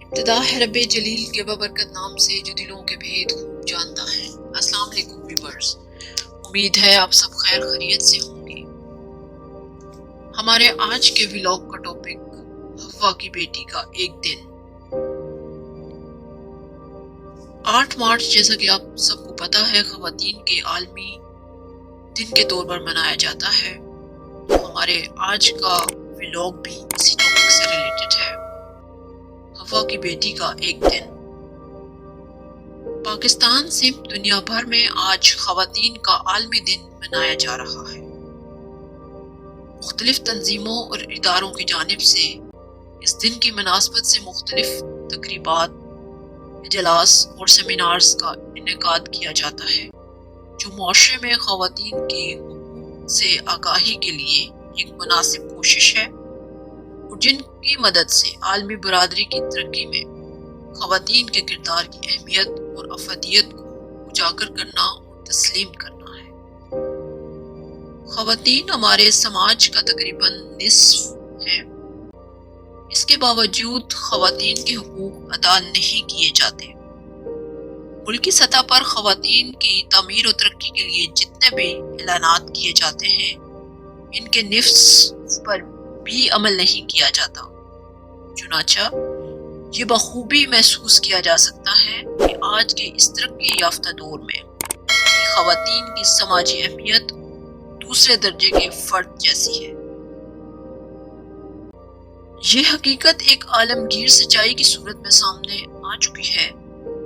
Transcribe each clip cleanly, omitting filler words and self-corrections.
ابتدا ہے رب جلیل کے ببرکت نام سے جو دلوں کے بھید خوب جانتا ہے۔ السلام علیکم ویورز، امید ہے آپ سب خیر خیریت سے ہوں گے۔ ہمارے آج کے ولاگ کا ٹاپک حوا کی بیٹی کا ایک دن۔ 8 مارچ جیسا کہ آپ سب کو پتا ہے خواتین کے عالمی دن کے طور پر منایا جاتا ہے، تو ہمارے آج کا ولاگ بھی اسی ٹاپک سے ریلیٹڈ ہے، حوا کی بیٹی کا ایک دن۔ پاکستان سمیت دنیا بھر میں آج خواتین کا عالمی دن منایا جا رہا ہے۔ مختلف تنظیموں اور اداروں کی جانب سے اس دن کی مناسبت سے مختلف تقریبات، اجلاس اور سیمینارز کا انعقاد کیا جاتا ہے، جو معاشرے میں خواتین کے حقوق سے آگاہی کے لیے ایک مناسب کوشش ہے اور جن کی مدد سے عالمی برادری کی ترقی میں خواتین کے کردار کی اہمیت اور افادیت کو اجاگر کرنا اور تسلیم کرنا ہے۔ خواتین ہمارے سماج کا تقریباً نصف ہیں، اس کے باوجود خواتین کے حقوق ادا نہیں کیے جاتے۔ ملکی سطح پر خواتین کی تعمیر و ترقی کے لیے جتنے بھی اعلانات کیے جاتے ہیں، ان کے نفذ پر بھی عمل نہیں کیا جاتا۔ چنانچہ یہ بخوبی محسوس کیا جا سکتا ہے کہ آج کے اس ترقی یافتہ دور میں خواتین کی سماجی اہمیت دوسرے درجے کے فرد جیسی ہے۔ یہ حقیقت ایک عالمگیر سچائی کی صورت میں سامنے آ چکی ہے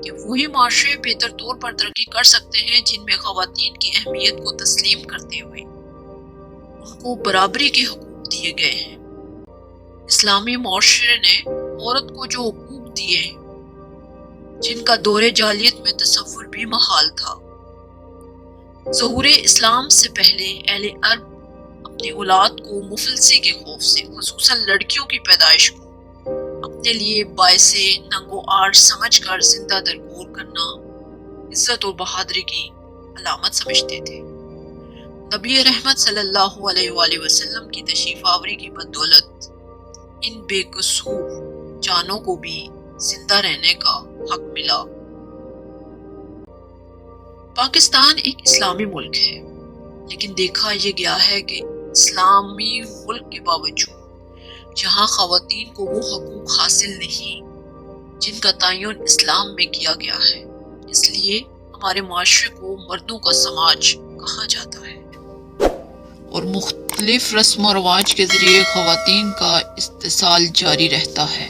کہ وہی معاشرے بہتر طور پر ترقی کر سکتے ہیں جن میں خواتین کی اہمیت کو تسلیم کرتے ہوئے ان کو برابری کے حقوق دیے گئے ہیں۔ اسلامی معاشرے نے عورت کو جو حقوق دیے جن کا دور جاہلیت میں تصور بھی محال تھا۔ ظہور اسلام سے پہلے اہل عرب اپنی اولاد کو مفلسی کے خوف سے، خصوصاً لڑکیوں کی پیدائش کو اپنے لیے باعث ننگ و عار سمجھ کر زندہ درگور کرنا عزت اور بہادری کی علامت سمجھتے تھے۔ نبی رحمت صلی اللہ علیہ وآلہ وسلم کی تشریف آوری کی بدولت ان بے قصور جانوں کو بھی زندہ رہنے کا حق ملا۔ پاکستان ایک اسلامی ملک ہے، لیکن دیکھا یہ گیا ہے کہ اسلامی ملک کے باوجود جہاں خواتین کو وہ حقوق حاصل نہیں جن کا تعین اسلام میں کیا گیا ہے، اس لیے ہمارے معاشرے کو مردوں کا سماج کہا جاتا ہے اور مختلف رسم و رواج کے ذریعے خواتین کا استحصال جاری رہتا ہے۔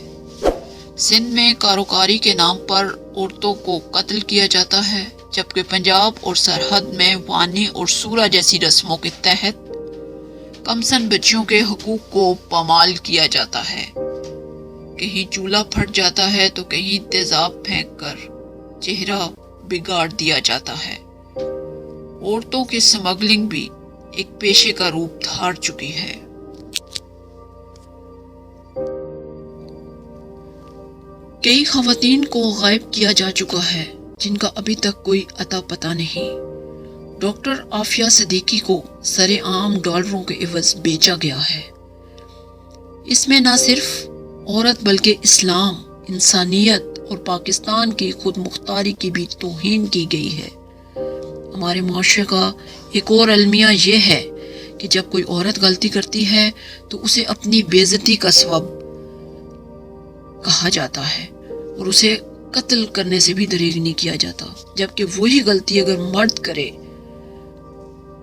سندھ میں کاروکاری کے نام پر عورتوں کو قتل کیا جاتا ہے، جبکہ پنجاب اور سرحد میں وانی اور سورہ جیسی رسموں کے تحت کمسن بچیوں کے حقوق کو پامال کیا جاتا ہے۔ کہیں چولہا پھٹ جاتا ہے تو کہیں تیزاب پھینک کر چہرہ بگاڑ دیا جاتا ہے۔ عورتوں کی سمگلنگ بھی ایک پیشے کا روپ دھار چکی ہے۔ کئی خواتین کو غائب کیا جا چکا ہے جن کا ابھی تک کوئی اتا پتہ نہیں۔ ڈاکٹر عافیہ صدیقی کو سر عام ڈالروں کے عوض بیچا گیا ہے۔ اس میں نہ صرف عورت بلکہ اسلام، انسانیت اور پاکستان کی خود مختاری کی بھی توہین کی گئی ہے۔ ہمارے معاشرے کا ایک اور المیہ یہ ہے کہ جب کوئی عورت غلطی کرتی ہے تو اسے اپنی بے عزتی کا سبب کہا جاتا ہے اور اسے قتل کرنے سے بھی دریغ نہیں کیا جاتا، جبکہ وہی غلطی اگر مرد کرے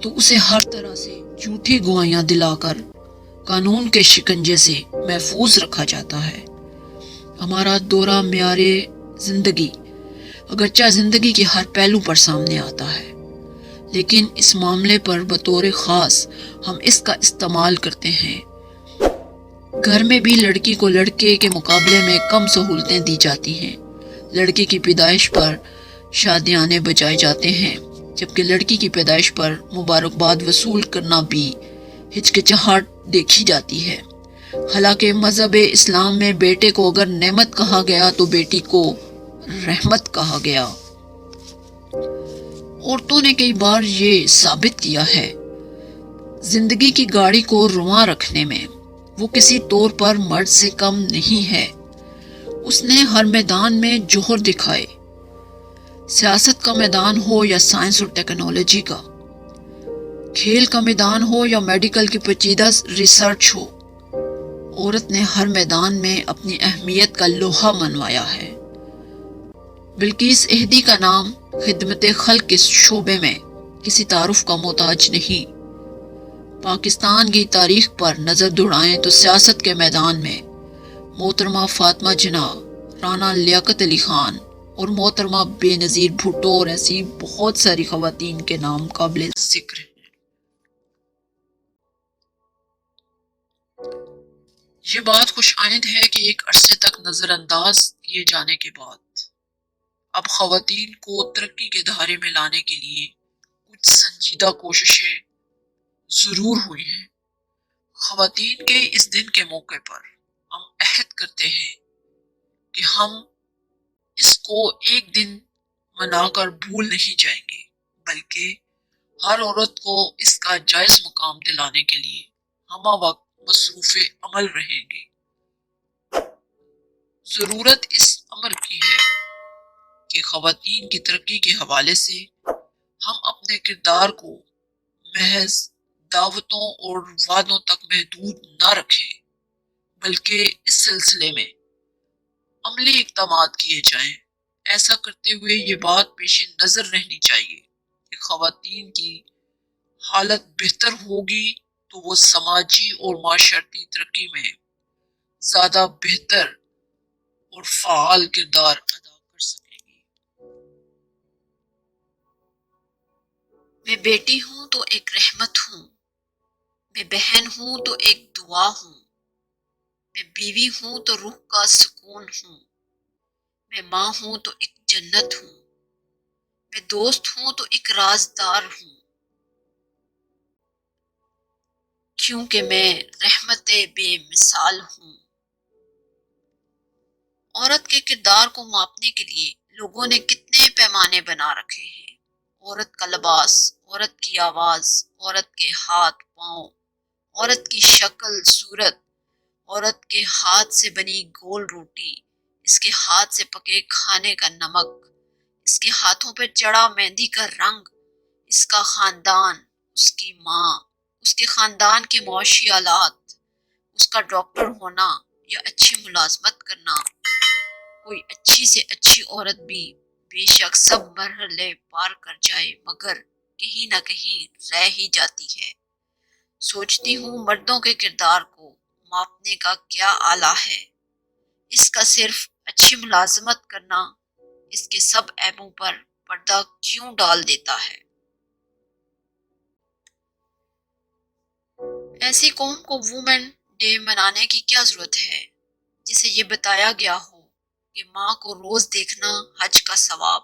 تو اسے ہر طرح سے جھوٹی گواہیاں دلا کر قانون کے شکنجے سے محفوظ رکھا جاتا ہے۔ ہمارا دورہ معیار زندگی اگرچہ زندگی کے ہر پہلو پر سامنے آتا ہے، لیکن اس معاملے پر بطور خاص ہم اس کا استعمال کرتے ہیں۔ گھر میں بھی لڑکی کو لڑکے کے مقابلے میں کم سہولتیں دی جاتی ہیں۔ لڑکے کی پیدائش پر شادیانے بجائے جاتے ہیں، جبکہ لڑکی کی پیدائش پر مبارکباد وصول کرنا بھی ہچکچاہٹ دیکھی جاتی ہے۔ حالانکہ مذہب اسلام میں بیٹے کو اگر نعمت کہا گیا تو بیٹی کو رحمت کہا گیا۔ عورتوں نے کئی بار یہ ثابت کیا ہے زندگی کی گاڑی کو رواں رکھنے میں وہ کسی طور پر مرد سے کم نہیں ہے۔ اس نے ہر میدان میں جوہر دکھائے، سیاست کا میدان ہو یا سائنس اور ٹیکنالوجی کا، کھیل کا میدان ہو یا میڈیکل کی پیچیدہ ریسرچ ہو، عورت نے ہر میدان میں اپنی اہمیت کا لوہا منوایا ہے۔ بلقیس احدی کا نام خدمت خلق کے شعبے میں کسی تعارف کا محتاج نہیں۔ پاکستان کی تاریخ پر نظر دوڑائیں تو سیاست کے میدان میں محترمہ فاطمہ جناح، رانا لیاقت علی خان اور محترمہ بے نظیر بھٹو اور ایسی بہت ساری خواتین کے نام قابل ذکر ہیں۔ یہ بات خوش آئند ہے کہ ایک عرصے تک نظر انداز کیے جانے کے بعد اب خواتین کو ترقی کے دھارے میں لانے کے لیے کچھ سنجیدہ کوششیں ضرور ہوئی ہیں۔ خواتین کے اس دن کے موقع پر ہم عہد کرتے ہیں کہ ہم اس کو ایک دن منا کر بھول نہیں جائیں گے، بلکہ ہر عورت کو اس کا جائز مقام دلانے کے لیے ہمہ وقت مصروف عمل رہیں گے۔ ضرورت اس امر کی ہے کہ خواتین کی ترقی کے حوالے سے ہم اپنے کردار کو محض دعوتوں اور وعدوں تک محدود نہ رکھیں، بلکہ اس سلسلے میں عملی اقدامات کیے جائیں۔ ایسا کرتے ہوئے یہ بات پیش نظر رہنی چاہیے کہ خواتین کی حالت بہتر ہوگی تو وہ سماجی اور معاشرتی ترقی میں زیادہ بہتر اور فعال کردار ادا کر سکیں گی۔ میں بیٹی ہوں تو ایک رحمت ہوں، میں بہن ہوں تو ایک دعا ہوں، میں بیوی ہوں تو روح کا سکون ہوں، میں ماں ہوں تو ایک جنت ہوں، میں دوست ہوں تو ایک رازدار ہوں، کیونکہ میں رحمت بے مثال ہوں۔ عورت کے کردار کو ماپنے کے لیے لوگوں نے کتنے پیمانے بنا رکھے ہیں۔ عورت کا لباس، عورت کی آواز، عورت کے ہاتھ پاؤں، عورت کی شکل صورت، عورت کے ہاتھ سے بنی گول روٹی، اس کے ہاتھ سے پکے کھانے کا نمک، اس کے ہاتھوں پہ چڑھا مہندی کا رنگ، اس کا خاندان، اس کی ماں، اس کے خاندان کے معاشی آلات، اس کا ڈاکٹر ہونا یا اچھی ملازمت کرنا۔ کوئی اچھی سے اچھی عورت بھی بے شک سب مرحلے پار کر جائے مگر کہیں نہ کہیں رہ ہی جاتی ہے۔ سوچتی ہوں مردوں کے کردار کو ماپنے کا کیا آلہ ہے؟ اس کا صرف اچھی ملازمت کرنا اس کے سب عیبوں پر پردہ کیوں ڈال دیتا ہے؟ ایسی قوم کو وومن ڈے منانے کی کیا ضرورت ہے جسے یہ بتایا گیا ہو کہ ماں کو روز دیکھنا حج کا ثواب،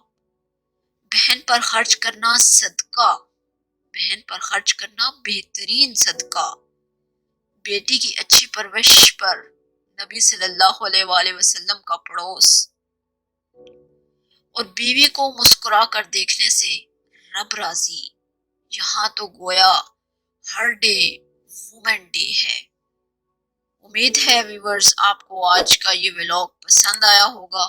بہن پر خرچ کرنا صدقہ، بہن پر خرچ کرنا بہترین صدقہ، بیٹی کی اچھی پرورش پر نبی صلی اللہ علیہ وآلہ وسلم کا پڑوس، اور بیوی کو مسکرا کر دیکھنے سے رب راضی۔ یہاں تو گویا ہر ڈے وومن ڈے ہے۔ امید ہے ویورز آپ کو آج کا یہ ولاگ پسند آیا ہوگا۔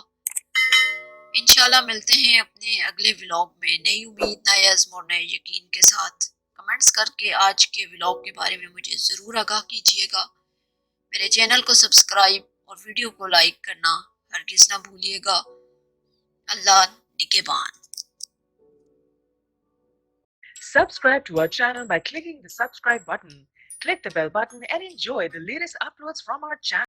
انشاءاللہ ملتے ہیں اپنے اگلے ولاگ میں نئی امید، نئے عزم اور نئے یقین کے ساتھ۔ کمنٹس کر کے آج کے ولاگ کے بارے میں مجھے ضرور آگاہ کیجیے گا۔ میرے چینل کو سبسکرائب اور ویڈیو کو لائک کرنا ہرگز نہ بھولیے گا۔ اللہ نگہبان۔ Subscribe to our channel by clicking the subscribe button. Click the bell button and enjoy the latest uploads from our channel.